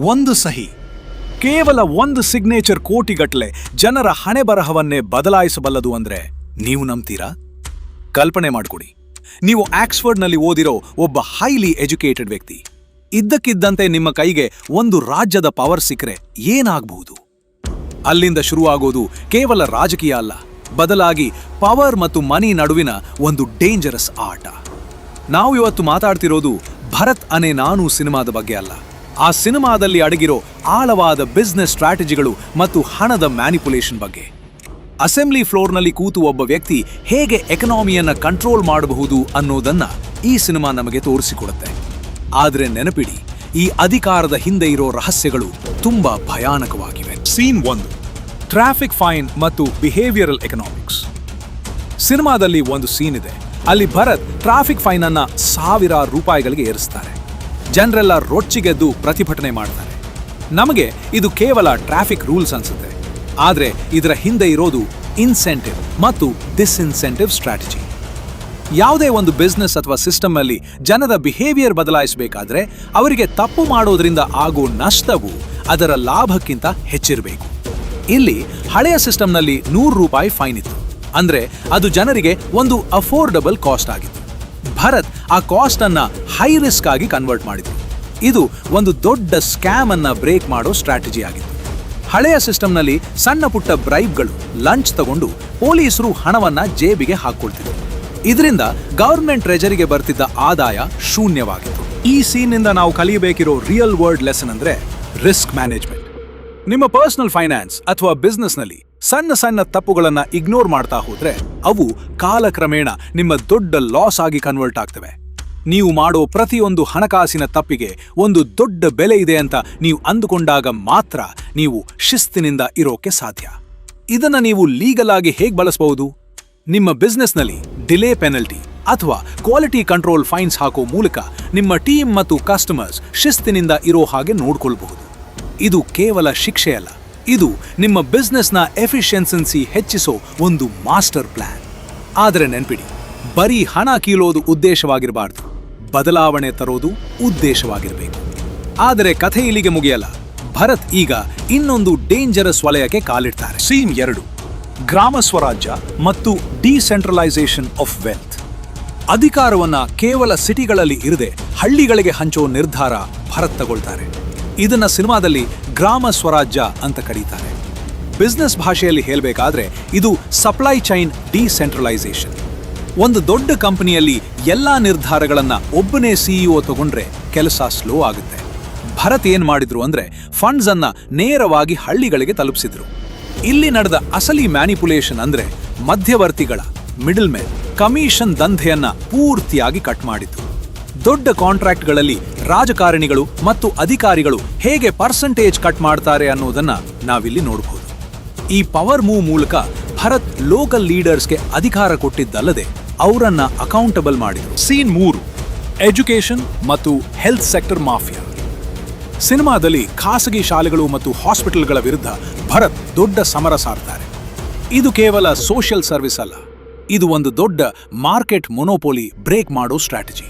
ಒಂದು ಸಹಿ, ಕೇವಲ ಒಂದು ಸಿಗ್ನೇಚರ್ ಕೋಟಿಗಟ್ಟಲೆ ಜನರ ಹಣೆ ಬರಹವನ್ನೇ ಬದಲಾಯಿಸಬಲ್ಲದು ಅಂದ್ರೆ ನೀವು ನಂಬ್ತೀರಾ? ಕಲ್ಪನೆ ಮಾಡಿಕೊಡಿ, ನೀವು ಆಕ್ಸ್ಫರ್ಡ್ನಲ್ಲಿ ಓದಿರೋ ಒಬ್ಬ ಹೈಲಿ ಎಜುಕೇಟೆಡ್ ವ್ಯಕ್ತಿ. ಇದ್ದಕ್ಕಿದ್ದಂತೆ ನಿಮ್ಮ ಕೈಗೆ ಒಂದು ರಾಜ್ಯದ ಪವರ್ ಸಿಕ್ಕರೆ ಏನಾಗಬಹುದು? ಅಲ್ಲಿಂದ ಶುರುವಾಗೋದು ಕೇವಲ ರಾಜಕೀಯ ಅಲ್ಲ, ಬದಲಾಗಿ ಪವರ್ ಮತ್ತು ಮನಿ ನಡುವಿನ ಒಂದು ಡೇಂಜರಸ್ ಆಟ. ನಾವು ಇವತ್ತು ಮಾತಾಡ್ತಿರೋದು ಭರತ್ ಅನೆ ನಾನು ಸಿನಿಮಾದ ಬಗ್ಗೆ ಅಲ್ಲ. ಆ ಸಿನಿಮಾದಲ್ಲಿ ಅಡಗಿರೋ ಆಳವಾದ ಬಿಸ್ನೆಸ್ ಸ್ಟ್ರಾಟಜಿಗಳು ಮತ್ತು ಹಣದ ಮ್ಯಾನಿಪುಲೇಷನ್ ಬಗ್ಗೆ. ಅಸೆಂಬ್ಲಿ ಫ್ಲೋರ್ನಲ್ಲಿ ಕೂತು ಒಬ್ಬ ವ್ಯಕ್ತಿ ಹೇಗೆ ಎಕನಾಮಿಯನ್ನ ಕಂಟ್ರೋಲ್ ಮಾಡಬಹುದು ಅನ್ನೋದನ್ನ ಈ ಸಿನಿಮಾ ನಮಗೆ ತೋರಿಸಿಕೊಡುತ್ತೆ. ಆದರೆ ನೆನಪಿಡಿ, ಈ ಅಧಿಕಾರದ ಹಿಂದೆ ಇರೋ ರಹಸ್ಯಗಳು ತುಂಬಾ ಭಯಾನಕವಾಗಿವೆ. ಸೀನ್ 1, ಟ್ರಾಫಿಕ್ ಫೈನ್ ಮತ್ತು ಬಿಹೇವಿಯರಲ್ ಎಕನಾಮಿಕ್ಸ್. ಸಿನಿಮಾದಲ್ಲಿ ಒಂದು ಸೀನ್ ಇದೆ. ಅಲ್ಲಿ ಭರತ್ ಟ್ರಾಫಿಕ್ ಫೈನ್ ಅನ್ನ ₹1000 ಏರಿಸ್ತಾರೆ. ಜನರೆಲ್ಲ ರೊಚ್ಚಿಗೆದ್ದು ಪ್ರತಿಭಟನೆ ಮಾಡ್ತಾರೆ. ನಮಗೆ ಇದು ಕೇವಲ ಟ್ರಾಫಿಕ್ ರೂಲ್ಸ್ ಅನ್ಸುತ್ತೆ, ಆದ್ರೆ ಇದರ ಹಿಂದೆ ಇರೋದು ಇನ್ಸೆಂಟಿವ್ ಮತ್ತು ಡಿಸ್ಇನ್ಸೆಂಟಿವ್ ಸ್ಟ್ರಾಟಜಿ. ಯಾವುದೇ ಒಂದು ಬಿಸ್ನೆಸ್ ಅಥವಾ ಸಿಸ್ಟಮ್ ಅಲ್ಲಿ ಜನರ ಬಿಹೇವಿಯರ್ ಬದಲಾಯಿಸಬೇಕಾದ್ರೆ ಅವರಿಗೆ ತಪ್ಪು ಮಾಡೋದ್ರಿಂದ ಆಗೋ ನಷ್ಟವು ಅದರ ಲಾಭಕ್ಕಿಂತ ಹೆಚ್ಚಿರಬೇಕು. ಇಲ್ಲಿ ಹಳೆಯ ಸಿಸ್ಟಮ್ನಲ್ಲಿ ₹100 ಫೈನ್ ಇತ್ತು, ಅಂದ್ರೆ ಅದು ಜನರಿಗೆ ಒಂದು ಅಫೋರ್ಡಬಲ್ ಕಾಸ್ಟ್ ಆಗಿತ್ತು. ಭರತ್ ಆ ಕಾಸ್ಟ್ ಅನ್ನ ಹೈ ರಿಸ್ಕ್ ಆಗಿ ಕನ್ವರ್ಟ್ ಮಾಡಿದ್ರು. ಇದು ಒಂದು ದೊಡ್ಡ ಸ್ಕ್ಯಾಮ್ ಅನ್ನ ಬ್ರೇಕ್ ಮಾಡೋ ಸ್ಟ್ರಾಟಜಿ ಆಗಿತ್ತು. ಹಳೆಯ ಸಿಸ್ಟಮ್ನಲ್ಲಿ ಸಣ್ಣ ಪುಟ್ಟ ಬ್ರೈಬ್ಗಳು, ಲಂಚ್ ತಗೊಂಡು ಪೊಲೀಸರು ಹಣವನ್ನ ಜೇಬಿಗೆ ಹಾಕೊಳ್ತಿದ್ರು. ಇದರಿಂದ ಗವರ್ಮೆಂಟ್ ಟ್ರೆಜರಿಗೆ ಬರ್ತಿದ್ದ ಆದಾಯ ಶೂನ್ಯವಾಗಿತ್ತು. ಈ ಸೀನ್ನಿಂದ ನಾವು ಕಲಿಯಬೇಕಿರೋ ರಿಯಲ್ ವರ್ಲ್ಡ್ ಲೆಸನ್ ಅಂದ್ರೆ ರಿಸ್ಕ್ ಮ್ಯಾನೇಜ್ಮೆಂಟ್. ನಿಮ್ಮ ಪರ್ಸನಲ್ ಫೈನಾನ್ಸ್ ಅಥವಾ ಬಿಸ್ನೆಸ್ನಲ್ಲಿ ಸಣ್ಣ ಸಣ್ಣ ತಪ್ಪುಗಳನ್ನ ಇಗ್ನೋರ್ ಮಾಡ್ತಾ ಹೋದ್ರೆ ಅವು ಕಾಲಕ್ರಮೇಣ ನಿಮ್ಮ ದೊಡ್ಡ ಲಾಸ್ ಆಗಿ ಕನ್ವರ್ಟ್ ಆಗ್ತವೆ. ನೀವು ಮಾಡೋ ಪ್ರತಿಯೊಂದು ಹಣಕಾಸಿನ ತಪ್ಪಿಗೆ ಒಂದು ದೊಡ್ಡ ಬೆಲೆ ಇದೆ ಅಂತ ನೀವು ಅಂದುಕೊಂಡಾಗ ಮಾತ್ರ ನೀವು ಶಿಸ್ತಿನಿಂದ ಇರೋಕೆ ಸಾಧ್ಯ. ಇದನ್ನ ನೀವು ಲೀಗಲ್ ಆಗಿ ಹೇಗೆ ಬಳಸಬಹುದು? ನಿಮ್ಮ ಬಿಸ್ನೆಸ್ನಲ್ಲಿ ಡಿಲೇ ಪೆನಲ್ಟಿ ಅಥವಾ ಕ್ವಾಲಿಟಿ ಕಂಟ್ರೋಲ್ ಫೈನ್ಸ್ ಹಾಕೋ ಮೂಲಕ ನಿಮ್ಮ ಟೀಮ್ ಮತ್ತು ಕಸ್ಟಮರ್ಸ್ ಶಿಸ್ತಿನಿಂದ ಇರೋ ಹಾಗೆ ನೋಡ್ಕೊಳ್ಬಹುದು. ಇದು ಕೇವಲ ಶಿಕ್ಷೆ ಅಲ್ಲ, ಇದು ನಿಮ್ಮ ಬಿಸ್ನೆಸ್ನ ಎಫಿಷಿಯನ್ಸಿ ಹೆಚ್ಚಿಸೋ ಒಂದು ಮಾಸ್ಟರ್ ಪ್ಲಾನ್. ಆದರೆ ನೆನ್ಪಿಡಿ, ಬರೀ ಹಣ ಕೀಳೋದು ಉದ್ದೇಶವಾಗಿರಬಾರ್ದು, ಬದಲಾವಣೆ ತರೋದು ಉದ್ದೇಶವಾಗಿರಬೇಕು. ಆದರೆ ಕಥೆ ಇಲ್ಲಿಗೆ ಮುಗಿಯಲ್ಲ. ಭರತ್ ಈಗ ಇನ್ನೊಂದು ಡೇಂಜರಸ್ ವಲಯಕ್ಕೆ ಕಾಲಿಡ್ತಾರೆ. ಸೀನ್ 2, ಗ್ರಾಮ ಸ್ವರಾಜ್ಯ ಮತ್ತು ಡಿಸೆಂಟ್ರಲೈಸೇಷನ್ ಆಫ್ ವೆಲ್ತ್. ಅಧಿಕಾರವನ್ನ ಕೇವಲ ಸಿಟಿಗಳಲ್ಲಿ ಇರದೆ ಹಳ್ಳಿಗಳಿಗೆ ಹಂಚೋ ನಿರ್ಧಾರ ಭರತ್ ತಗೊಳ್ತಾರೆ. ಇದನ್ನ ಸಿನಿಮಾದಲ್ಲಿ ಗ್ರಾಮ ಸ್ವರಾಜ್ಯ ಅಂತ ಕರೀತಾರೆ. ಬಿಸ್ನೆಸ್ ಭಾಷೆಯಲ್ಲಿ ಹೇಳಬೇಕಾದ್ರೆ ಇದು ಸಪ್ಲೈ ಚೈನ್ ಡಿಸೆಂಟ್ರಲೈಸೇಷನ್. ಒಂದು ದೊಡ್ಡ ಕಂಪನಿಯಲ್ಲಿ ಎಲ್ಲಾ ನಿರ್ಧಾರಗಳನ್ನ ಒಬ್ಬನೇ ಸಿಇಒ ತಗೊಂಡ್ರೆ ಕೆಲಸ ಸ್ಲೋ ಆಗುತ್ತೆ. ಭರತ್ ಏನ್ ಮಾಡಿದ್ರು ಅಂದ್ರೆ ಫಂಡ್ಸ್ ಅನ್ನ ನೇರವಾಗಿ ಹಳ್ಳಿಗಳಿಗೆ ತಲುಪಿಸಿದ್ರು. ಇಲ್ಲಿ ನಡೆದ ಅಸಲಿ ಮ್ಯಾನಿಪುಲೇಷನ್ ಅಂದ್ರೆ ಮಧ್ಯವರ್ತಿಗಳ ಮಿಡಲ್ ಮ್ಯಾನ್ ಕಮಿಷನ್ ದಂಧೆಯನ್ನ ಪೂರ್ತಿಯಾಗಿ ಕಟ್ ಮಾಡಿದ್ರು. ದೊಡ್ಡ ಕಾಂಟ್ರಾಕ್ಟ್ಗಳಲ್ಲಿ ರಾಜಕಾರಣಿಗಳು ಮತ್ತು ಅಧಿಕಾರಿಗಳು ಹೇಗೆ ಪರ್ಸೆಂಟೇಜ್ ಕಟ್ ಮಾಡ್ತಾರೆ ಅನ್ನೋದನ್ನ ನಾವಿಲ್ಲಿ ನೋಡಬಹುದು. ಈ ಪವರ್ ಮೂವ್ ಮೂಲಕ ಭರತ್ ಲೋಕಲ್ ಲೀಡರ್ಸ್ಗೆ ಅಧಿಕಾರ ಕೊಟ್ಟಿದ್ದಲ್ಲದೆ ಅವರನ್ನ ಅಕೌಂಟಬಲ್ ಮಾಡಿದರು. ಸೀನ್ 3, ಎಜುಕೇಷನ್ ಮತ್ತು ಹೆಲ್ತ್ ಸೆಕ್ಟರ್ ಮಾಫಿಯಾ. ಸಿನಿಮಾದಲ್ಲಿ ಖಾಸಗಿ ಶಾಲೆಗಳು ಮತ್ತು ಹಾಸ್ಪಿಟಲ್ಗಳ ವಿರುದ್ಧ ಭರತ್ ದೊಡ್ಡ ಸಮರ ಸಾರ್ತಾರೆ. ಇದು ಕೇವಲ ಸೋಷಿಯಲ್ ಸರ್ವಿಸ್ ಅಲ್ಲ, ಇದು ಒಂದು ದೊಡ್ಡ ಮಾರ್ಕೆಟ್ ಮೊನೋಪೋಲಿ ಬ್ರೇಕ್ ಮಾಡೋ ಸ್ಟ್ರಾಟಜಿ.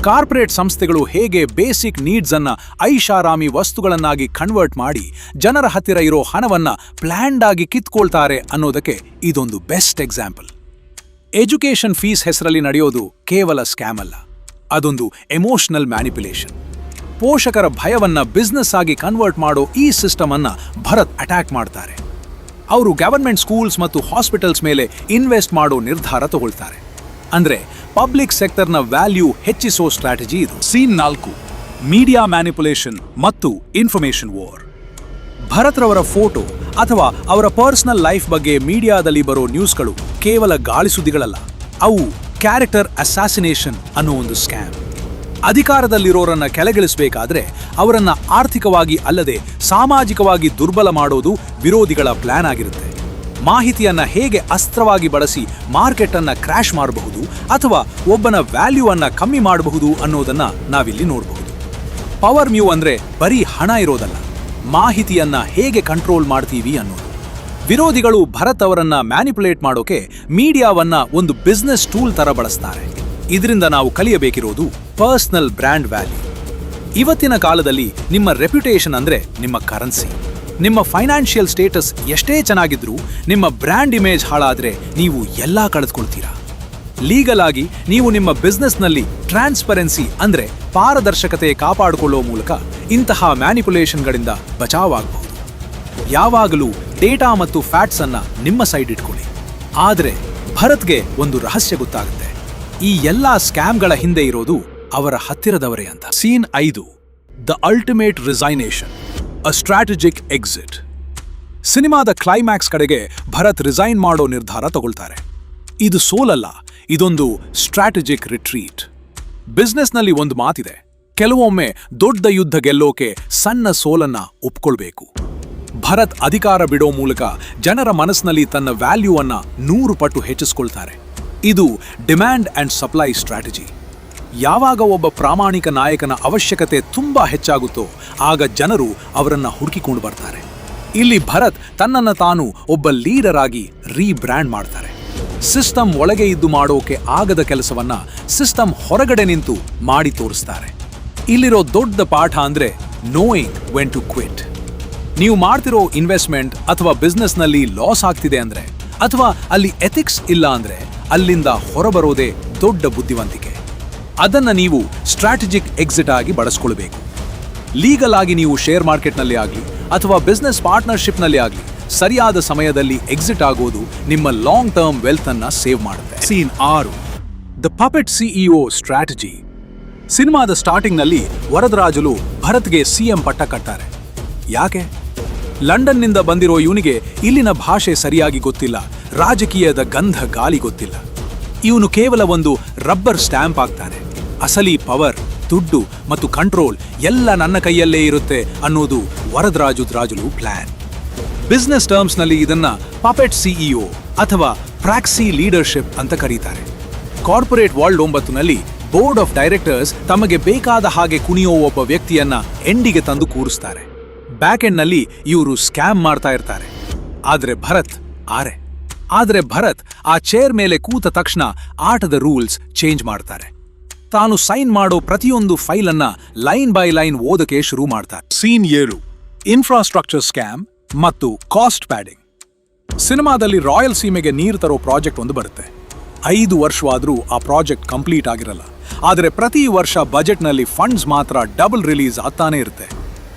ಕಾರ್ಪೊರೇಟ್ ಸಂಸ್ಥೆಗಳು ಹೇಗೆ ಬೇಸಿಕ್ ನೀಡ್ಸ್ ಅನ್ನ ಐಷಾರಾಮಿ ವಸ್ತುಗಳನ್ನಾಗಿ ಕನ್ವರ್ಟ್ ಮಾಡಿ ಜನರ ಹತ್ತಿರ ಇರೋ ಹಣವನ್ನ ಪ್ಲಾನ್ಡ್ ಆಗಿ ಕಿತ್ಕೊಳ್ತಾರೆ ಅನ್ನೋದಕ್ಕೆ ಇದೊಂದು ಬೆಸ್ಟ್ ಎಕ್ಸಾಂಪಲ್. ಎಜುಕೇಷನ್ ಫೀಸ್ ಹೆಸರಲ್ಲಿ ನಡೆಯೋದು ಕೇವಲ ಸ್ಕ್ಯಾಮ್ ಅಲ್ಲ, ಅದೊಂದು ಎಮೋಷನಲ್ ಮ್ಯಾನಿಪುಲೇಷನ್. ಪೋಷಕರ ಭಯವನ್ನ ಬಿಸ್ನೆಸ್ ಆಗಿ ಕನ್ವರ್ಟ್ ಮಾಡೋ ಈ ಸಿಸ್ಟಮ್ ಅನ್ನ ಭರತ್ ಅಟ್ಯಾಕ್ ಮಾಡ್ತಾರೆ. ಅವರು ಗವರ್ಮೆಂಟ್ ಸ್ಕೂಲ್ಸ್ ಮತ್ತು ಹಾಸ್ಪಿಟಲ್ಸ್ ಮೇಲೆ ಇನ್ವೆಸ್ಟ್ ಮಾಡೋ ನಿರ್ಧಾರ ತಗೊಳ್ತಾರೆ. ಅಂದ್ರೆ ಪಬ್ಲಿಕ್ ಸೆಕ್ಟರ್ನ ವ್ಯಾಲ್ಯೂ ಹೆಚ್ಚಿಸೋ ಸ್ಟ್ರಾಟಜಿ ಇದು. ಸೀನ್ 4, ಮೀಡಿಯಾ ಮ್ಯಾನಿಪುಲೇಷನ್ ಮತ್ತು ಇನ್ಫಾರ್ಮೇಷನ್ ವಾರ್. ಭರತ್ ರವರ ಫೋಟೋ ಅಥವಾ ಅವರ ಪರ್ಸನಲ್ ಲೈಫ್ ಬಗ್ಗೆ ಮೀಡಿಯಾದಲ್ಲಿ ಬರೋ ನ್ಯೂಸ್ಗಳು ಕೇವಲ ಗಾಳಿ ಸುದ್ದಿಗಳಲ್ಲ, ಅವು ಕ್ಯಾರೆಕ್ಟರ್ ಅಸಾಸಿನೇಷನ್ ಅನ್ನೋ ಒಂದು ಸ್ಕ್ಯಾಮ್. ಅಧಿಕಾರದಲ್ಲಿರೋರನ್ನ ಕೆಳಗಿಳಿಸಬೇಕಾದ್ರೆ ಅವರನ್ನ ಆರ್ಥಿಕವಾಗಿ ಅಲ್ಲದೆ ಸಾಮಾಜಿಕವಾಗಿ ದುರ್ಬಲ ಮಾಡೋದು ವಿರೋಧಿಗಳ ಪ್ಲಾನ್ ಆಗಿರುತ್ತೆ. ಮಾಹಿತಿಯನ್ನ ಹೇಗೆ ಅಸ್ತ್ರವಾಗಿ ಬಳಸಿ ಮಾರ್ಕೆಟ್ ಅನ್ನ ಕ್ರ್ಯಾಶ್ ಮಾಡಬಹುದು ಅಥವಾ ಒಬ್ಬನ ವ್ಯಾಲ್ಯೂ ಅನ್ನ ಕಮ್ಮಿ ಮಾಡಬಹುದು ಅನ್ನೋದನ್ನ ನಾವಿಲ್ಲಿ ನೋಡಬಹುದು. ಪವರ್ ಮ್ಯೂ ಅಂದ್ರೆ ಬರೀ ಹಣ ಇರೋದಲ್ಲ, ಮಾಹಿತಿಯನ್ನ ಹೇಗೆ ಕಂಟ್ರೋಲ್ ಮಾಡ್ತೀವಿ ಅನ್ನೋದು. ವಿರೋಧಿಗಳು ಭರತ್ ಅವರನ್ನ ಮ್ಯಾನಿಪುಲೇಟ್ ಮಾಡೋಕೆ ಮೀಡಿಯಾವನ್ನ ಒಂದು ಬಿಸ್ನೆಸ್ ಟೂಲ್ ತರ ಬಳಸ್ತಾರೆ. ಇದರಿಂದ ನಾವು ಕಲಿಯಬೇಕಿರೋದು ಪರ್ಸನಲ್ ಬ್ರ್ಯಾಂಡ್ ವ್ಯಾಲ್ಯೂ. ಇವತ್ತಿನ ಕಾಲದಲ್ಲಿ ನಿಮ್ಮ ರೆಪ್ಯುಟೇಷನ್ ಅಂದ್ರೆ ನಿಮ್ಮ ಕರೆನ್ಸಿ. ನಿಮ್ಮ ಫೈನಾನ್ಷಿಯಲ್ ಸ್ಟೇಟಸ್ ಎಷ್ಟೇ ಚೆನ್ನಾಗಿದ್ರೂ ನಿಮ್ಮ ಬ್ರ್ಯಾಂಡ್ ಇಮೇಜ್ ಹಾಳಾದ್ರೆ ನೀವು ಎಲ್ಲಾ ಕಳೆದುಕೊಳ್ತೀರಾ. ಲೀಗಲ್ ಆಗಿ ನೀವು ನಿಮ್ಮ ಬಿಸ್ನೆಸ್ನಲ್ಲಿ ಟ್ರಾನ್ಸ್ಪರೆನ್ಸಿ ಅಂದ್ರೆ ಪಾರದರ್ಶಕತೆ ಕಾಪಾಡಿಕೊಳ್ಳುವ ಮೂಲಕ ಇಂತಹ ಮ್ಯಾನಿಪುಲೇಷನ್ಗಳಿಂದ ಬಚಾವಾಗಬಹುದು. ಯಾವಾಗಲೂ ಡೇಟಾ ಮತ್ತು ಫ್ಯಾಕ್ಟ್ಸ್ ಅನ್ನ ನಿಮ್ಮ ಸೈಡ್ ಇಟ್ಕೊಳ್ಳಿ. ಆದರೆ ಭರತ್ಗೆ ಒಂದು ರಹಸ್ಯ ಗೊತ್ತಾಗುತ್ತೆ. ಈ ಎಲ್ಲಾ ಸ್ಕ್ಯಾಮ್ಗಳ ಹಿಂದೆ ಇರೋದು ಅವರ ಹತ್ತಿರದವರೇ ಅಂತ. Scene 5, the ultimate resignation, a strategic exit. ಸಿನಿಮಾದ ಕ್ಲೈಮ್ಯಾಕ್ಸ್ ಕಡೆಗೆ ಭರತ್ ರಿಸೈನ್ ಮಾಡೋ ನಿರ್ಧಾರ ತಗೊಳ್ತಾರೆ. ಇದು ಸೋಲಲ್ಲ, ಇದೊಂದು ಸ್ಟ್ರಾಟಜಿಕ್ ರಿಟ್ರೀಟ್. ಬಿಸ್ನೆಸ್ನಲ್ಲಿ ಒಂದು ಮಾತಿದೆ, ಕೆಲವೊಮ್ಮೆ ದೊಡ್ಡ ಯುದ್ಧ ಗೆಲ್ಲೋಕೆ ಸಣ್ಣ ಸೋಲನ್ನ ಒಪ್ಕೊಳ್ಬೇಕು. ಭರತ್ ಅಧಿಕಾರ ಬಿಡೋ ಮೂಲಕ ಜನರ ಮನಸ್ಸಿನಲ್ಲಿ ತನ್ನ ವ್ಯಾಲ್ಯೂ ಅನ್ನ 100 ಪಟ್ಟು ಹೆಚ್ಚಿಸ್ಕೊಳ್ತಾರೆ. ಇದು ಡಿಮ್ಯಾಂಡ್ ಅಂಡ್ ಸಪ್ಲೈ ಸ್ಟ್ರಾಟಜಿ. ಯಾವಾಗ ಒಬ್ಬ ಪ್ರಾಮಾಣಿಕ ನಾಯಕನ ಅವಶ್ಯಕತೆ ತುಂಬಾ ಹೆಚ್ಚಾಗುತ್ತೋ ಆಗ ಜನರು ಅವರನ್ನ ಹುಡುಕಿಕೊಂಡು ಬರ್ತಾರೆ. ಇಲ್ಲಿ ಭರತ್ ತನ್ನನ್ನು ತಾನು ಒಬ್ಬ ಲೀಡರ್ ಆಗಿ ರೀಬ್ರ್ಯಾಂಡ್ ಮಾಡ್ತಾರೆ. ಸಿಸ್ಟಮ್ ಒಳಗೆ ಇದ್ದು ಮಾಡೋಕೆ ಆಗದ ಕೆಲಸವನ್ನ ಸಿಸ್ಟಮ್ ಹೊರಗಡೆ ನಿಂತು ಮಾಡಿ ತೋರಿಸ್ತಾರೆ. ಇಲ್ಲಿರೋ ದೊಡ್ಡ ಪಾಠ ಅಂದ್ರೆ ನೋಯಿಂಗ್ ವೆನ್ ಟು ಕ್ವಿಟ್. ನೀವು ಮಾಡ್ತಿರೋ ಇನ್ವೆಸ್ಟ್ಮೆಂಟ್ ಅಥವಾ ಬಿಸ್ನೆಸ್ನಲ್ಲಿ ಲಾಸ್ ಆಗ್ತಿದೆ ಅಂದ್ರೆ, ಅಥವಾ ಅಲ್ಲಿ ಎಥಿಕ್ಸ್ ಇಲ್ಲ ಅಂದ್ರೆ ಅಲ್ಲಿಂದ ಹೊರಬರೋದೇ ದೊಡ್ಡ ಬುದ್ಧಿವಂತಿಕೆ. ಅದನ್ನ ನೀವು ಸ್ಟ್ರಾಟಜಿಕ್ ಎಕ್ಸಿಟ್ ಆಗಿ ಬಳಸ್ಕೊಳ್ಬೇಕು. ಲೀಗಲ್ ಆಗಿ ನೀವು ಶೇರ್ ಮಾರ್ಕೆಟ್ನಲ್ಲಿ ಆಗಲಿ ಅಥವಾ ಬಿಸ್ನೆಸ್ ಪಾರ್ಟ್ನರ್ಶಿಪ್ನಲ್ಲಿ ಆಗಲಿ ಸರಿಯಾದ ಸಮಯದಲ್ಲಿ ಎಕ್ಸಿಟ್ ಆಗೋದು ನಿಮ್ಮ ಲಾಂಗ್ ಟರ್ಮ್ ವೆಲ್ತ್ ಅನ್ನ ಸೇವ್ ಮಾಡುತ್ತೆ. Scene 6, the puppet CEO strategy. ಸಿನಿಮಾದ ಸ್ಟಾರ್ಟಿಂಗ್ನಲ್ಲಿ ವರದರಾಜುಲು ಭರತ್ಗೆ ಸಿಎಂ ಪಟ್ಟ ಕಟ್ತಾರೆ. ಯಾಕೆ? ಲಂಡನ್ನಿಂದ ಬಂದಿರೋ ಇವನಿಗೆ ಇಲ್ಲಿನ ಭಾಷೆ ಸರಿಯಾಗಿ ಗೊತ್ತಿಲ್ಲ, ರಾಜಕೀಯದ ಗಂಧ ಗಾಳಿ ಗೊತ್ತಿಲ್ಲ. ಇವನು ಕೇವಲ ಒಂದು ರಬ್ಬರ್ ಸ್ಟ್ಯಾಂಪ್ ಆಗ್ತಾನೆ. ಅಸಲಿ ಪವರ್, ದುಡ್ಡು ಮತ್ತು ಕಂಟ್ರೋಲ್ ಎಲ್ಲ ನನ್ನ ಕೈಯಲ್ಲೇ ಇರುತ್ತೆ ಅನ್ನೋದು ವರದರಾಜುಲು ಪ್ಲಾನ್. ಬಿಸ್ನೆಸ್ ಟರ್ಮ್ಸ್ನಲ್ಲಿ ಇದನ್ನ ಪಪೆಟ್ ಸಿಇಒ ಅಥವಾ ಪ್ರಾಕ್ಸಿ ಲೀಡರ್ಶಿಪ್ ಅಂತ ಕರೀತಾರೆ. ಕಾರ್ಪೊರೇಟ್ ವರ್ಲ್ಡ್ 9ನಲ್ಲಿ ಬೋರ್ಡ್ ಆಫ್ ಡೈರೆಕ್ಟರ್ಸ್ ತಮಗೆ ಬೇಕಾದ ಹಾಗೆ ಕುಣಿಯೋ ಒಬ್ಬ ವ್ಯಕ್ತಿಯನ್ನ ಎಂಡಿಗೆ ತಂದು ಕೂರಿಸ್ತಾರೆ. ಬ್ಯಾಕ್ ಎಂಡ್ನಲ್ಲಿ ಇವರು ಸ್ಕ್ಯಾಮ್ ಮಾಡ್ತಾ ಇರ್ತಾರೆ. ಆದ್ರೆ ಭರತ್ ಆ ಚೇರ್ ಮೇಲೆ ಕೂತ ತಕ್ಷಣ ಆಟದ ರೂಲ್ಸ್ ಚೇಂಜ್ ಮಾಡ್ತಾರೆ. ತಾನು ಸೈನ್ ಮಾಡೋ ಪ್ರತಿಯೊಂದು ಫೈಲ್ ಅನ್ನ ಲೈನ್ ಬೈ ಲೈನ್ ಓದಕ್ಕೆ ಶುರು ಮಾಡ್ತಾರೆ. ಸೀನ್ 7, ಇನ್ಫ್ರಾಸ್ಟ್ರಕ್ಚರ್ ಸ್ಕ್ಯಾಮ್ ಮತ್ತು ಕಾಸ್ಟ್ ಪ್ಯಾಡಿಂಗ್. ಸಿನಿಮಾದಲ್ಲಿ ರಾಯಲ್ ಸೀಮೆಗೆ ನೀರು ತರೋ ಪ್ರಾಜೆಕ್ಟ್ ಒಂದು ಬರುತ್ತೆ. 5 ವರ್ಷವಾದ್ರೂ ಆ ಪ್ರಾಜೆಕ್ಟ್ ಕಂಪ್ಲೀಟ್ ಆಗಿರಲ್ಲ. ಆದರೆ ಪ್ರತಿ ವರ್ಷ ಬಜೆಟ್ನಲ್ಲಿ ಫಂಡ್ಸ್ ಮಾತ್ರ ಡಬಲ್ ರಿಲೀಸ್ ಆಗ್ತಾನೆ ಇರುತ್ತೆ.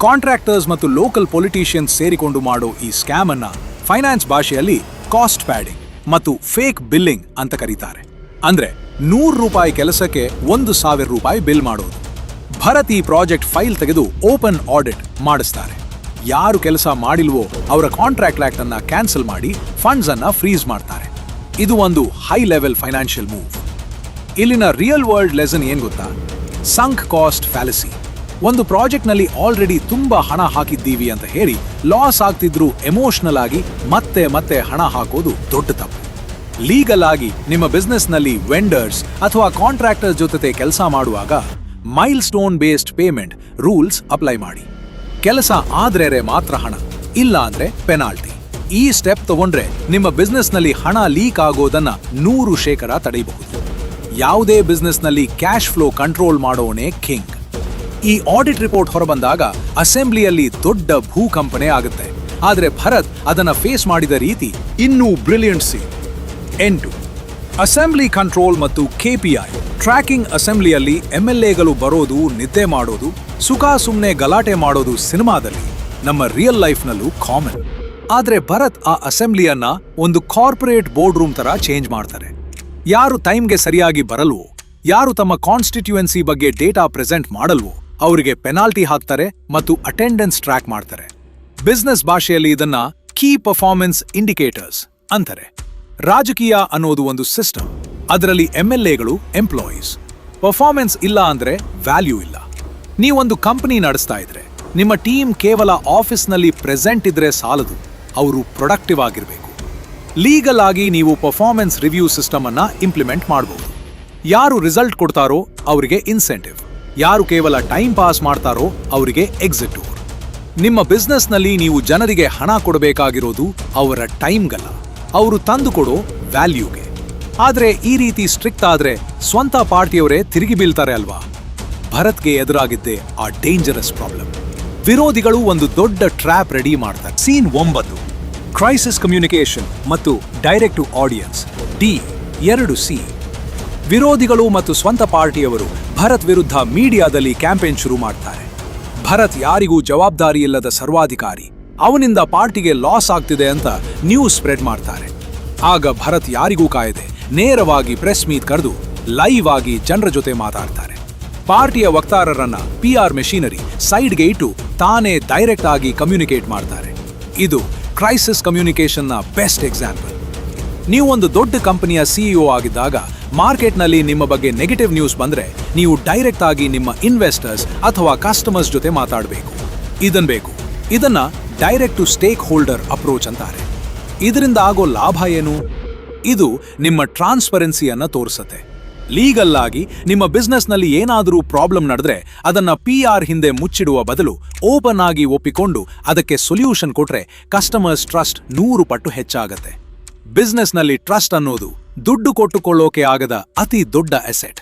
ಕಾಂಟ್ರಾಕ್ಟರ್ಸ್ ಮತ್ತು ಲೋಕಲ್ ಪೊಲಿಟಿಷಿಯನ್ಸ್ ಸೇರಿಕೊಂಡು ಮಾಡೋ ಈ ಸ್ಕ್ಯಾಮ್ ಅನ್ನ ಫೈನಾನ್ಸ್ ಭಾಷೆಯಲ್ಲಿ ಕಾಸ್ಟ್ ಪ್ಯಾಡಿಂಗ್ ಮತ್ತು ಫೇಕ್ ಬಿಲ್ಲಿಂಗ್ ಅಂತ ಕರೀತಾರೆ. ಅಂದ್ರೆ ₹100 ಕೆಲಸಕ್ಕೆ ₹1,000 ಬಿಲ್ ಮಾಡೋದು. ಭರತ್ ಈ ಪ್ರಾಜೆಕ್ಟ್ ಫೈಲ್ ತೆಗೆದು ಓಪನ್ ಆಡಿಟ್ ಮಾಡಿಸ್ತಾರೆ. ಯಾರು ಕೆಲಸ ಮಾಡಿಲ್ವೋ ಅವರ ಕಾಂಟ್ರಾಕ್ಟ್ ಆಕ್ಟ್ ಅನ್ನ ಕ್ಯಾನ್ಸಲ್ ಮಾಡಿ ಫಂಡ್ಸ್ ಅನ್ನ ಫ್ರೀಸ್ ಮಾಡ್ತಾರೆ. ಇದು ಒಂದು ಹೈ ಲೆವೆಲ್ ಫೈನಾನ್ಷಿಯಲ್ ಮೂವ್. ಇಲ್ಲಿನ ರಿಯಲ್ ವರ್ಲ್ಡ್ ಲೆಸನ್ ಏನ್ ಗೊತ್ತಾ? Sank cost fallacy. ಒಂದು ಪ್ರಾಜೆಕ್ಟ್ನಲ್ಲಿ ಆಲ್ರೆಡಿ ತುಂಬಾ ಹಣ ಹಾಕಿದ್ದೀವಿ ಅಂತ ಹೇಳಿ ಲಾಸ್ ಆಗ್ತಿದ್ರು ಎಮೋಷನಲ್ ಆಗಿ ಮತ್ತೆ ಹಣ ಹಾಕೋದು ದೊಡ್ಡ ತಪ್ಪು. ಲೀಗಲ್ ಆಗಿ ನಿಮ್ಮ ಬಿಸ್ನೆಸ್ನಲ್ಲಿ ವೆಂಡರ್ಸ್ ಅಥವಾ ಕಾಂಟ್ರಾಕ್ಟರ್ ಜೊತೆ ಕೆಲಸ ಮಾಡುವಾಗ milestone based payment rules apply ಮಾಡಿ. ಕೆಲಸ ಆದ್ರೆ ಮಾತ್ರ ಹಣ, ಇಲ್ಲ ಅಂದ್ರೆ ಪೆನಾಲ್ಟಿ. ಈ ಸ್ಟೆಪ್ ತಗೊಂಡ್ರೆ ನಿಮ್ಮ ಬಿಸ್ನೆಸ್ನಲ್ಲಿ ಹಣ ಲೀಕ್ ಆಗೋದನ್ನ 100% ತಡೆಯಬಹುದು. ಯಾವುದೇ ಬಿಸ್ನೆಸ್ನಲ್ಲಿ ಕ್ಯಾಶ್ ಫ್ಲೋ ಕಂಟ್ರೋಲ್ ಮಾಡೋನೇ ಕಿಂಗ್. ಈ ಆಡಿಟ್ ರಿಪೋರ್ಟ್ ಹೊರಬಂದಾಗ ಅಸೆಂಬ್ಲಿಯಲ್ಲಿ ದೊಡ್ಡ ಭೂಕಂಪನೆ ಆಗುತ್ತೆ. ಆದ್ರೆ ಭರತ್ ಅದನ್ನ ಫೇಸ್ ಮಾಡಿದ ರೀತಿ ಇನ್ನೂ ಬ್ರಿಲಿಯಂಟ್ ಸೀನ್. 8, ಅಸೆಂಬ್ಲಿ ಕಂಟ್ರೋಲ್ ಮತ್ತು KPI ಟ್ರ್ಯಾಕಿಂಗ್. ಅಸೆಂಬ್ಲಿಯಲ್ಲಿ MLAಗಳು ಬರೋದು, ನಿದ್ದೆ ಮಾಡೋದು, ಸುಖ ಸುಮ್ನೆ ಗಲಾಟೆ ಮಾಡೋದು ಸಿನಿಮಾದಲ್ಲಿ, ನಮ್ಮ ರಿಯಲ್ ಲೈಫ್ನಲ್ಲೂ ಕಾಮನ್. ಆದ್ರೆ ಭರತ್ ಆ ಅಸೆಂಬ್ಲಿಯನ್ನ ಒಂದು ಕಾರ್ಪೊರೇಟ್ ಬೋರ್ಡ್ ರೂಮ್ ತರ ಚೇಂಜ್ ಮಾಡ್ತಾರೆ. ಯಾರು ಟೈಮ್ಗೆ ಸರಿಯಾಗಿ ಬರಲ್ವೋ, ಯಾರು ತಮ್ಮ ಕಾನ್ಸ್ಟಿಟ್ಯೂಯೆನ್ಸಿ ಬಗ್ಗೆ ಡೇಟಾ ಪ್ರೆಸೆಂಟ್ ಮಾಡಲ್ವೋ ಅವರಿಗೆ ಪೆನಾಲ್ಟಿ ಹಾಕ್ತಾರೆ ಮತ್ತು ಅಟೆಂಡೆನ್ಸ್ ಟ್ರ್ಯಾಕ್ ಮಾಡ್ತಾರೆ. ಬಿಸ್ನೆಸ್ ಭಾಷೆಯಲ್ಲಿ ಇದನ್ನ ಕೀ ಪರ್ಫಾರ್ಮೆನ್ಸ್ ಇಂಡಿಕೇಟರ್ಸ್ ಅಂತಾರೆ. ರಾಜಕೀಯ ಅನ್ನೋದು ಒಂದು ಸಿಸ್ಟಮ್. ಅದರಲ್ಲಿ MLAಗಳು ಎಂಪ್ಲಾಯೀಸ್. ಪರ್ಫಾರ್ಮೆನ್ಸ್ ಇಲ್ಲ ಅಂದ್ರೆ ವ್ಯಾಲ್ಯೂ ಇಲ್ಲ. ನೀವೊಂದು ಕಂಪನಿ ನಡೆಸ್ತಾ ಇದ್ರೆ ನಿಮ್ಮ ಟೀಮ್ ಕೇವಲ ಆಫೀಸ್ನಲ್ಲಿ ಪ್ರೆಸೆಂಟ್ ಇದ್ರೆ ಸಾಲದು, ಅವರು ಪ್ರೊಡಕ್ಟಿವ್ ಆಗಿರಬೇಕು. ಲೀಗಲ್ ಆಗಿ ನೀವು ಪರ್ಫಾರ್ಮೆನ್ಸ್ ರಿವ್ಯೂ ಸಿಸ್ಟಮ್ ಅನ್ನ ಇಂಪ್ಲಿಮೆಂಟ್ ಮಾಡಬಹುದು. ಯಾರು ರಿಸಲ್ಟ್ ಕೊಡ್ತಾರೋ ಅವರಿಗೆ ಇನ್ಸೆಂಟಿವ್, ಯಾರು ಕೇವಲ ಟೈಮ್ ಪಾಸ್ ಮಾಡ್ತಾರೋ ಅವರಿಗೆ ಎಕ್ಸಿಟ್ ಟೂರ್. ನಿಮ್ಮ ಬಿಸ್ನೆಸ್ನಲ್ಲಿ ನೀವು ಜನರಿಗೆ ಹಣ ಕೊಡಬೇಕಾಗಿರೋದು ಅವರ ಟೈಮ್ಗಲ್ಲ, ಅವರು ತಂದು ಕೊಡೋ ವ್ಯಾಲ್ಯೂಗೆ. ಆದ್ರೆ ಈ ರೀತಿ ಸ್ಟ್ರಿಕ್ಟ್ ಆದ್ರೆ ಸ್ವಂತ ಪಾರ್ಟಿಯವರೇ ತಿರುಗಿ ಬೀಳ್ತಾರೆ ಅಲ್ವಾ? ಭರತ್ಗೆ ಎದುರಾಗಿದ್ದೆ ಆ ಡೇಂಜರಸ್ ಪ್ರಾಬ್ಲಮ್. ವಿರೋಧಿಗಳು ಒಂದು ದೊಡ್ಡ ಟ್ರ್ಯಾಪ್ ರೆಡಿ ಮಾಡ್ತಾರೆ. ಸೀನ್ 9 ಕ್ರೈಸಿಸ್ ಕಮ್ಯುನಿಕೇಶನ್ ಮತ್ತು ಡೈರೆಕ್ಟ್ ಟು ಆಡಿಯನ್ಸ್ D2C. ವಿರೋಧಿಗಳು ಮತ್ತು ಸ್ವಂತ ಪಾರ್ಟಿಯವರು ಭರತ್ ವಿರುದ್ಧ ಮೀಡಿಯಾದಲ್ಲಿ ಕ್ಯಾಂಪೇನ್ ಶುರು ಮಾಡ್ತಾರೆ. ಭರತ್ ಯಾರಿಗೂ ಜವಾಬ್ದಾರಿ ಇಲ್ಲದ ಸರ್ವಾಧಿಕಾರಿ, ಅವನಿಂದ ಪಾರ್ಟಿಗೆ ಲಾಸ್ ಆಗ್ತಿದೆ ಅಂತ ನ್ಯೂಸ್ ಸ್ಪ್ರೆಡ್ ಮಾಡ್ತಾರೆ. ಆಗ ಭರತ್ ಯಾರಿಗೂ ಕಾಯದೆ ನೇರವಾಗಿ ಪ್ರೆಸ್ ಮೀಟ್ ಕರೆದು ಲೈವ್ ಆಗಿ ಜನರ ಜೊತೆ ಮಾತಾಡ್ತಾರೆ. ಪಾರ್ಟಿಯ ವಕ್ತಾರರನ್ನ PR ಮೆಷಿನರಿ ಸೈಡ್ಗೆ ಇಟ್ಟು ತಾನೇ ಡೈರೆಕ್ಟ್ ಆಗಿ ಕಮ್ಯುನಿಕೇಟ್ ಮಾಡ್ತಾರೆ. ಇದು ಕ್ರೈಸಿಸ್ ಕಮ್ಯುನಿಕೇಶನ್ನ ಬೆಸ್ಟ್ ಎಕ್ಸಾಂಪಲ್. ನೀವು ಒಂದು ದೊಡ್ಡ ಕಂಪನಿಯ CEO ಆಗಿದ್ದಾಗ ಮಾರ್ಕೆಟ್ನಲ್ಲಿ ನಿಮ್ಮ ಬಗ್ಗೆ ನೆಗೆಟಿವ್ ನ್ಯೂಸ್ ಬಂದ್ರೆ ನೀವು ಡೈರೆಕ್ಟ್ ಆಗಿ ನಿಮ್ಮ ಇನ್ವೆಸ್ಟರ್ಸ್ ಅಥವಾ ಕಸ್ಟಮರ್ಸ್ ಜೊತೆ ಮಾತಾಡಬೇಕು. ಇದನ್ನ direct to stakeholder approach ಅಂತಾರೆ. ಇದರಿಂದ ಆಗೋ ಲಾಭ ಏನು? ಇದು ನಿಮ್ಮ ಟ್ರಾನ್ಸ್ಪರೆನ್ಸಿಯನ್ನ ತೋರಿಸುತ್ತೆ. ಲೀಗಲ್ ಆಗಿ ನಿಮ್ಮ ಬಿಸ್ನೆಸ್ನಲ್ಲಿ ಏನಾದರೂ ಪ್ರಾಬ್ಲಮ್ ನಡೆದ್ರೆ ಅದನ್ನ PR ಹಿಂದೆ ಮುಚ್ಚಿಡುವ ಬದಲು ಓಪನ್ ಆಗಿ ಒಪ್ಪಿಕೊಂಡು ಅದಕ್ಕೆ ಸೊಲ್ಯೂಷನ್ ಕೊಟ್ರೆ ಕಸ್ಟಮರ್ಸ್ ಟ್ರಸ್ಟ್ 100 ಪಟ್ಟು ಹೆಚ್ಚಾಗತ್ತೆ. ಬಿಸ್ನೆಸ್ನಲ್ಲಿ ಟ್ರಸ್ಟ್ ಅನ್ನೋದು ದುಡ್ಡು ಕೊಟ್ಟುಕೊಳ್ಳೋಕೆ ಆಗದ ಅತಿ ದೊಡ್ಡ ಅಸೆಟ್.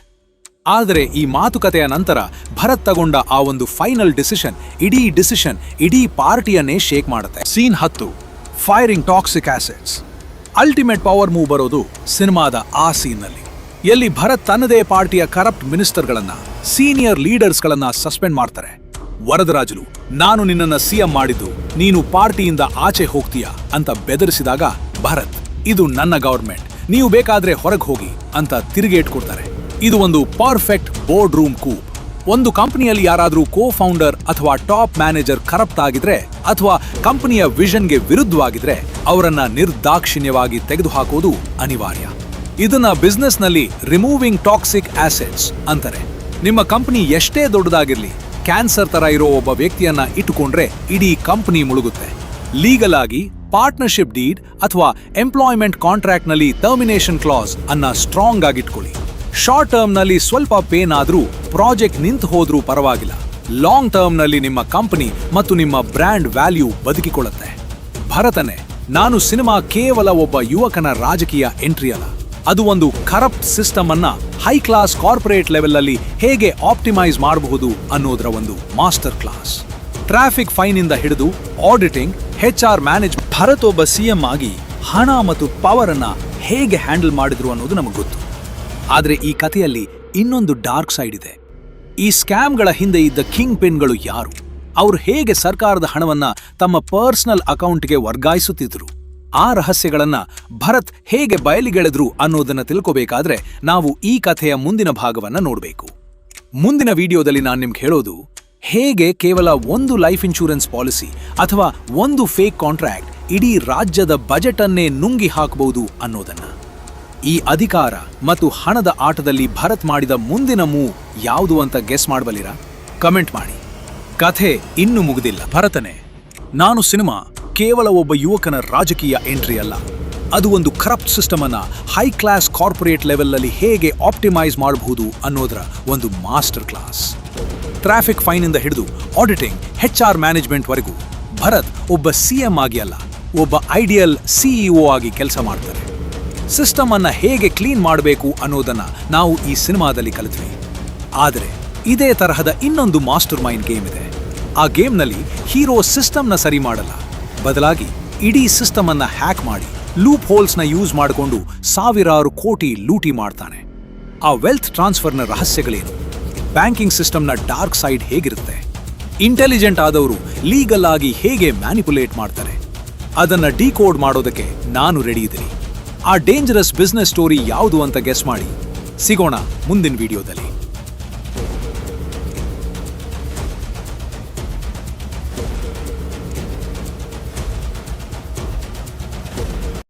ಆದರೆ ಈ ಮಾತುಕತೆಯ ನಂತರ ಭರತ್ ತಗೊಂಡ ಆ ಒಂದು ಫೈನಲ್ ಡಿಸಿಷನ್ ಇಡೀ ಪಾರ್ಟಿಯನ್ನೇ ಶೇಕ್ ಮಾಡುತ್ತೆ. Scene 10 firing toxic acids. Ultimate power move ಬರೋದು ಸಿನಿಮಾದ ಆ ಸೀನ್ನಲ್ಲಿ, ಎಲ್ಲಿ ಭರತ್ ತನ್ನದೇ ಪಾರ್ಟಿಯ ಕರಪ್ಟ್ ಮಿನಿಸ್ಟರ್ಗಳನ್ನ, ಸೀನಿಯರ್ ಲೀಡರ್ಸ್ಗಳನ್ನ ಸಸ್ಪೆಂಡ್ ಮಾಡ್ತಾರೆ. ವರದರಾಜುಲು, ನಾನು ನಿನ್ನನ್ನ CM ಮಾಡಿದ್ದು ನೀನು ಪಾರ್ಟಿಯಿಂದ ಆಚೆ ಹೋಗ್ತೀಯಾ ಅಂತ ಬೆದರಿಸಿದಾಗ ಭರತ್, ಇದು ನನ್ನ ಗವರ್ಮೆಂಟ್, ನೀವು ಬೇಕಾದ್ರೆ ಹೊರಗೆ ಹೋಗಿ ಅಂತ ತಿರುಗೇಟ್ ಕೊಡ್ತಾರೆ. ಇದು ಒಂದು ಪರ್ಫೆಕ್ಟ್ ಬೋರ್ಡ್ ರೂಮ್ ಕೂಪ್. ಒಂದು ಕಂಪನಿಯಲ್ಲಿ ಯಾರಾದರೂ ಕೋ-ಫೌಂಡರ್ ಅಥವಾ ಟಾಪ್ ಮ್ಯಾನೇಜರ್ ಕರಪ್ಟ್ ಆಗಿದ್ರೆ ಅಥವಾ ಕಂಪನಿಯ ವಿಷನ್ಗೆ ವಿರುದ್ಧವಾಗಿದ್ರೆ ಅವರನ್ನ ನಿರ್ದಾಕ್ಷಿಣ್ಯವಾಗಿ ತೆಗೆದುಹಾಕೋದು ಅನಿವಾರ್ಯ. ಇದನ್ನ ಬಿಸ್ನೆಸ್ನಲ್ಲಿ ರಿಮೂವಿಂಗ್ ಟಾಕ್ಸಿಕ್ ಆಸಿಡ್ಸ್ ಅಂತಾರೆ. ನಿಮ್ಮ ಕಂಪನಿ ಎಷ್ಟೇ ದೊಡ್ಡದಾಗಿರ್ಲಿ, ಕ್ಯಾನ್ಸರ್ ತರ ಇರೋ ಒಬ್ಬ ವ್ಯಕ್ತಿಯನ್ನ ಇಟ್ಟುಕೊಂಡ್ರೆ ಇಡೀ ಕಂಪನಿ ಮುಳುಗುತ್ತೆ. ಲೀಗಲ್ ಆಗಿ ಪಾರ್ಟ್ನರ್ಶಿಪ್ ಡೀಡ್ ಅಥವಾ ಎಂಪ್ಲಾಯ್ಮೆಂಟ್ ಕಾಂಟ್ರಾಕ್ಟ್ ನಲ್ಲಿ ಟರ್ಮಿನೇಷನ್ ಕ್ಲಾಸ್ ಅನ್ನ ಸ್ಟ್ರಾಂಗ್ ಆಗಿಟ್ಕೊಳ್ಳಿ. ಶಾರ್ಟ್ ಟರ್ಮ್ ನಲ್ಲಿ ಸ್ವಲ್ಪ ಪೇನ್ ಆದ್ರೂ ಪ್ರಾಜೆಕ್ಟ್ ನಿಂತು ಹೋದ್ರೂ ಪರವಾಗಿಲ್ಲ. ಲಾಂಗ್ ಟರ್ಮ್ ನಲ್ಲಿ ನಿಮ್ಮ ಕಂಪನಿ ಮತ್ತು ನಿಮ್ಮ ಬ್ರ್ಯಾಂಡ್ ವ್ಯಾಲ್ಯೂ ಬದುಕಿಕೊಳ್ಳುತ್ತೆ. ಭರತನೇ, ನಾನು ಸಿನಿಮಾ ಕೇವಲ ಒಬ್ಬ ಯುವಕನ ರಾಜಕೀಯ ಎಂಟ್ರಿ ಅಲ್ಲ, ಅದು ಒಂದು ಕರಪ್ಟ್ ಸಿಸ್ಟಮ್ ಅನ್ನ ಹೈ ಕ್ಲಾಸ್ ಕಾರ್ಪೊರೇಟ್ ಲೆವೆಲ್ ಅಲ್ಲಿ ಹೇಗೆ ಆಪ್ಟಿಮೈಸ್ ಮಾಡಬಹುದು ಅನ್ನೋದರ ಒಂದು ಮಾಸ್ಟರ್ ಕ್ಲಾಸ್. ಟ್ರಾಫಿಕ್ ಫೈನ್ ಇಂದ ಹಿಡಿದು ಆಡಿಟಿಂಗ್, HR ಮ್ಯಾನೇಜ್, ಭರತ್ ಒಬ್ಬ CM ಆಗಿ ಹಣ ಮತ್ತು ಪವರ್ ಅನ್ನ ಹೇಗೆ ಹ್ಯಾಂಡಲ್ ಮಾಡಿದ್ರು ಅನ್ನೋದು ನಮಗೆ ಗೊತ್ತು. ಆದ್ರೆ ಈ ಕಥೆಯಲ್ಲಿ ಇನ್ನೊಂದು ಡಾರ್ಕ್ ಸೈಡ್ ಇದೆ. ಈ ಸ್ಕ್ಯಾಮ್ಗಳ ಹಿಂದೆ ಇದ್ದ ಕಿಂಗ್ ಪಿನ್ಗಳು ಯಾರು? ಅವರು ಹೇಗೆ ಸರ್ಕಾರದ ಹಣವನ್ನ ತಮ್ಮ ಪರ್ಸನಲ್ ಅಕೌಂಟ್ಗೆ ವರ್ಗಾಯಿಸುತ್ತಿದ್ರು? ಆ ರಹಸ್ಯಗಳನ್ನ ಭರತ್ ಹೇಗೆ ಬಯಲಿಗೆಳೆದ್ರು ಅನ್ನೋದನ್ನ ತಿಳ್ಕೋಬೇಕಾದ್ರೆ ನಾವು ಈ ಕಥೆಯ ಮುಂದಿನ ಭಾಗವನ್ನ ನೋಡಬೇಕು. ಮುಂದಿನ ವಿಡಿಯೋದಲ್ಲಿ ನಾನು ನಿಮ್ಗೆ ಹೇಳೋದು ಹೇಗೆ ಕೇವಲ ಒಂದು ಲೈಫ್ ಇನ್ಶೂರೆನ್ಸ್ ಪಾಲಿಸಿ ಅಥವಾ ಒಂದು ಫೇಕ್ ಕಾಂಟ್ರಾಕ್ಟ್ ಇಡೀ ರಾಜ್ಯದ ಬಜೆಟ್ ಅನ್ನೇ ನುಂಗಿ ಹಾಕಬಹುದು ಅನ್ನೋದನ್ನ. ಈ ಅಧಿಕಾರ ಮತ್ತು ಹಣದ ಆಟದಲ್ಲಿ ಭರತ್ ಮಾಡಿದ ಮುಂದಿನ ಮೂವ್ ಯಾವುದು ಅಂತ ಗೆಸ್ ಮಾಡಬಲ್ಲಿರಾ? ಕಮೆಂಟ್ ಮಾಡಿ. ಕಥೆ ಇನ್ನೂ ಮುಗಿದಿಲ್ಲ. ಭರತನೇ, ನಾನು ಸಿನಿಮಾ ಕೇವಲ ಒಬ್ಬ ಯುವಕನ ರಾಜಕೀಯ ಎಂಟ್ರಿ ಅಲ್ಲ, ಅದು ಒಂದು ಕರಪ್ಟ್ ಸಿಸ್ಟಮ್ ಅನ್ನ ಹೈ ಕ್ಲಾಸ್ ಕಾರ್ಪೊರೇಟ್ ಲೆವೆಲ್ ಅಲ್ಲಿ ಹೇಗೆ ಆಪ್ಟಿಮೈಸ್ ಮಾಡಬಹುದು ಅನ್ನೋದರ ಒಂದು ಮಾಸ್ಟರ್ ಕ್ಲಾಸ್. ಟ್ರಾಫಿಕ್ ಫೈನ್ ಇಂದ ಹಿಡಿದು ಆಡಿಟಿಂಗ್, HR ಮ್ಯಾನೇಜ್ಮೆಂಟ್ ವರೆಗೂ ಭರತ್ ಒಬ್ಬ CM ಆಗಿ ಅಲ್ಲ, ಒಬ್ಬ ಐಡಿಯಲ್ CEO ಆಗಿ ಕೆಲಸ ಮಾಡ್ತಾರೆ. ಸಿಸ್ಟಮ್ ಅನ್ನ ಹೇಗೆ ಕ್ಲೀನ್ ಮಾಡಬೇಕು ಅನ್ನೋದನ್ನ ನಾವು ಈ ಸಿನಿಮಾದಲ್ಲಿ ಕಲಿತ್ವಿ. ಆದರೆ ಇದೇ ತರಹದ ಇನ್ನೊಂದು ಮಾಸ್ಟರ್ ಮೈಂಡ್ ಗೇಮ್ ಇದೆ. ಆ ಗೇಮ್ನಲ್ಲಿ ಹೀರೋ ಸಿಸ್ಟಮ್ನ ಸರಿ ಮಾಡಲ್ಲ, ಬದಲಾಗಿ ಇಡೀ ಸಿಸ್ಟಮ್ ಅನ್ನ ಹ್ಯಾಕ್ ಮಾಡಿ ಲೂಪ್ ಹೋಲ್ಸ್ನ ಯೂಸ್ ಮಾಡಿಕೊಂಡು ಸಾವಿರಾರು ಕೋಟಿ ಲೂಟಿ ಮಾಡ್ತಾನೆ. ಆ ವೆಲ್ತ್ ಟ್ರಾನ್ಸ್ಫರ್ನ ರಹಸ್ಯಗಳೇನು? ಬ್ಯಾಂಕಿಂಗ್ ಸಿಸ್ಟಮ್ನ ಡಾರ್ಕ್ ಸೈಡ್ ಹೇಗಿರುತ್ತೆ? ಇಂಟೆಲಿಜೆಂಟ್ ಆದವರು ಲೀಗಲ್ ಆಗಿ ಹೇಗೆ ಮ್ಯಾನಿಪುಲೇಟ್ ಮಾಡ್ತಾರೆ? ಅದನ್ನ ಡಿಕೋಡ್ ಮಾಡೋದಕ್ಕೆ ನಾನು ರೆಡಿ ಇದ್ದೀನಿ. ಆ ಡೇಂಜರಸ್ ಬಿಸ್ನೆಸ್ ಸ್ಟೋರಿ ಯಾವುದು ಅಂತ ಗೆಸ್ ಮಾಡಿ. ಸಿಗೋಣ ಮುಂದಿನ ವಿಡಿಯೋದಲ್ಲಿ.